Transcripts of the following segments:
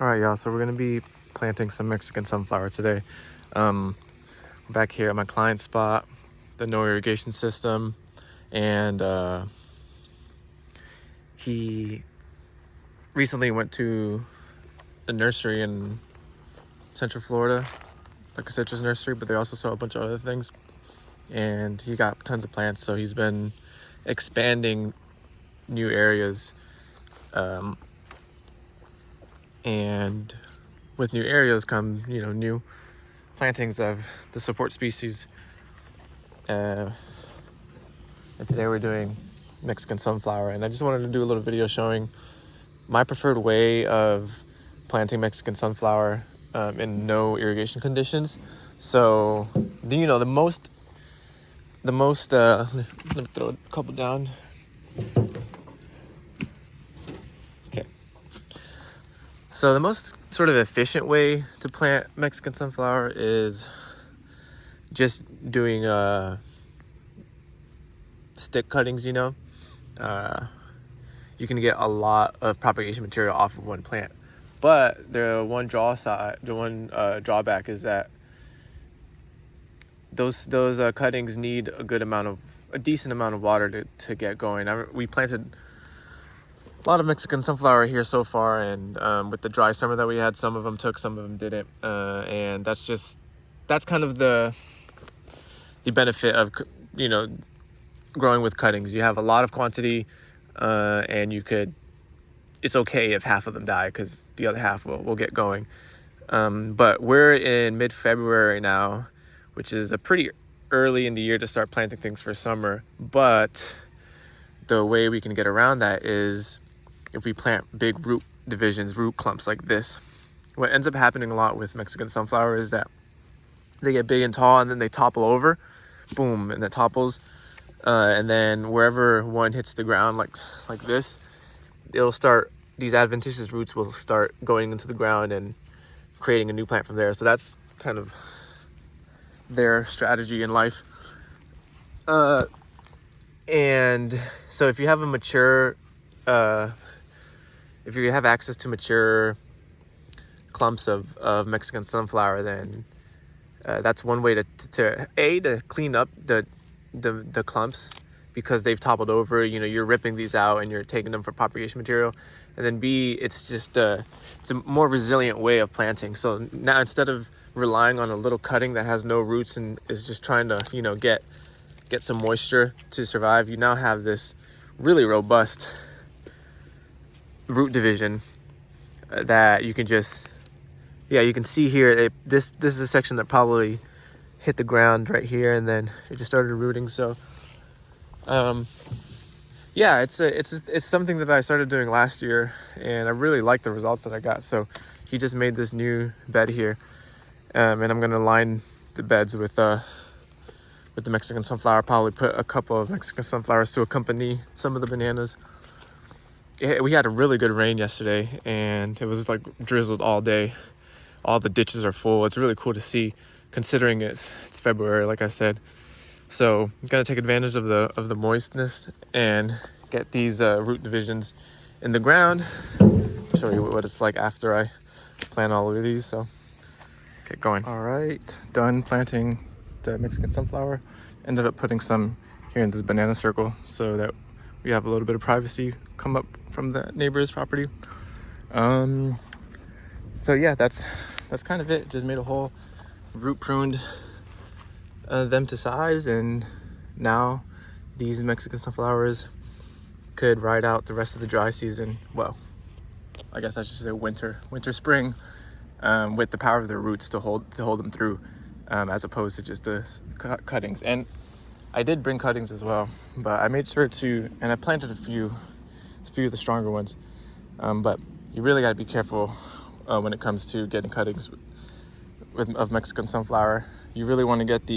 All right, y'all. So we're gonna be planting some Mexican sunflower today. We're back here at my client spot, the no irrigation system, and he recently went to a nursery in Central Florida, like a citrus nursery, but they also sell a bunch of other things. And he got tons of plants, so he's been expanding new areas. And with new areas come, new plantings of the support species. And today we're doing Mexican sunflower, and I just wanted to do a little video showing my preferred way of planting Mexican sunflower in no irrigation conditions. So, the most, let me throw a couple down. Okay. So the most sort of efficient way to plant Mexican sunflower is just doing stick cuttings, you can get a lot of propagation material off of one plant. But the one drawback is that those cuttings need a decent amount of water to get going. We planted a lot of Mexican sunflower here so far, and with the dry summer that we had, some of them took, some of them didn't, and that's kind of the benefit of growing with cuttings. You have a lot of quantity, and it's okay if half of them die because the other half will get going. But we're in mid-February now, which is a pretty early in the year to start planting things for summer. But the way we can get around that is if we plant big root clumps like this. What ends up happening a lot with Mexican sunflower is that they get big and tall and then they topple over, boom, and it topples. And then wherever one hits the ground like this, these adventitious roots will start going into the ground and creating a new plant from there. So that's kind of their strategy in life. And so if you have if you have access to mature clumps of Mexican sunflower, then that's one way to clean up the clumps because they've toppled over. You're ripping these out and you're taking them for propagation material, and then B, it's just it's a more resilient way of planting. So now instead of relying on a little cutting that has no roots and is just trying to get some moisture to survive, you now have this really robust root division that you can you can see here. This is a section that probably hit the ground right here, and then it just started rooting. So it's something that I started doing last year, and I really like the results that I got. So he just made this new bed here, and I'm gonna line the beds with the Mexican sunflower. Probably put a couple of Mexican sunflowers to accompany some of the bananas. We had a really good rain yesterday, and it was like drizzled all day. All the ditches are full. It's really cool to see, considering it's February, like I said. So I'm gonna take advantage of the moistness and get these root divisions in the ground. I'll show you what it's like after I plant all of these. So get going. All right, done planting the Mexican sunflower. Ended up putting some here in this banana circle so that we have a little bit of privacy come up from the neighbor's property. So yeah, that's kind of it. Just made a hole, root pruned them to size, and now these Mexican sunflowers could ride out the rest of the dry season. Well, I guess I should say winter, spring, with the power of their roots to hold them through, as opposed to just the cuttings. And I did bring cuttings as well, but I made sure and I planted a few of the stronger ones. But you really got to be careful when it comes to getting cuttings of Mexican sunflower. You really want to get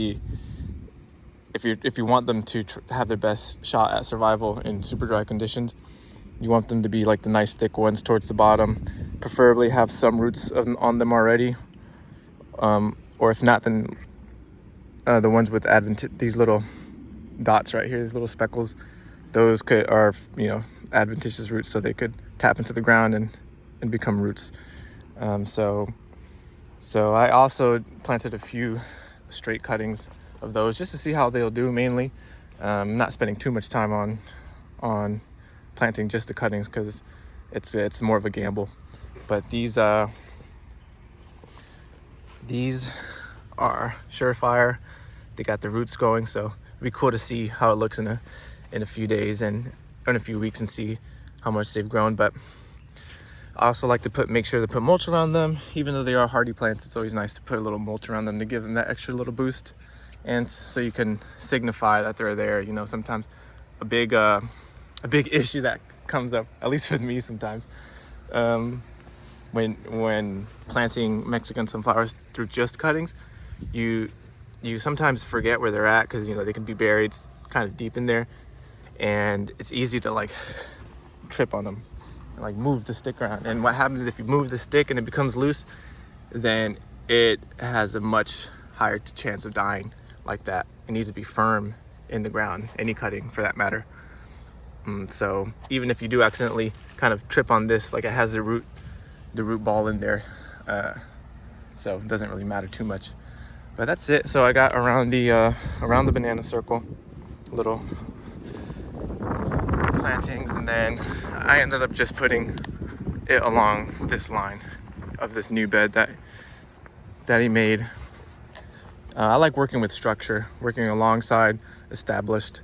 if you want them to have their best shot at survival in super dry conditions, you want them to be like the nice thick ones towards the bottom. Preferably have some roots on them already, or if not, then the ones with these little dots right here, these little speckles, those are adventitious roots, so they could tap into the ground and become roots. So I also planted a few straight cuttings of those just to see how they'll do mainly. Not spending too much time on planting just the cuttings because it's more of a gamble. But these are surefire. They got the roots going, so it'd be cool to see how it looks in a few days and in a few weeks and see how much they've grown. But I also like to make sure to put mulch around them. Even though they are hardy plants, it's always nice to put a little mulch around them to give them that extra little boost, and so you can signify that they're there. You know, sometimes a big issue that comes up, at least with me sometimes, when planting Mexican sunflowers through just cuttings, you sometimes forget where they're at because, you know, they can be buried kind of deep in there, and it's easy to like trip on them and like move the stick around. And what happens is if you move the stick and it becomes loose, then it has a much higher chance of dying like that. It needs to be firm in the ground, any cutting for that matter. So even if you do accidentally kind of trip on this, like it has the root ball in there, so it doesn't really matter too much. But that's it. So I got around the banana circle little plantings, and then I ended up just putting it along this line of this new bed that he made. I like working with structure, working alongside established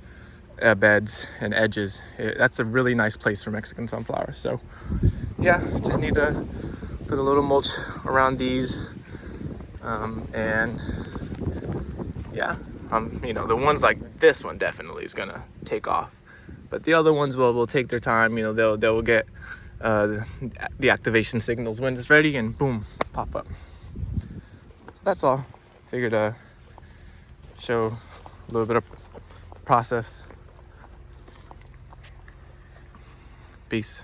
beds and edges. That's a really nice place for Mexican sunflowers. So yeah, just need to put a little mulch around these, and yeah, you know, the ones like this one definitely is gonna take off, but the other ones will take their time. You know, they'll get the activation signals when it's ready, and boom, pop up. So that's all. Figured show a little bit of the process. Peace.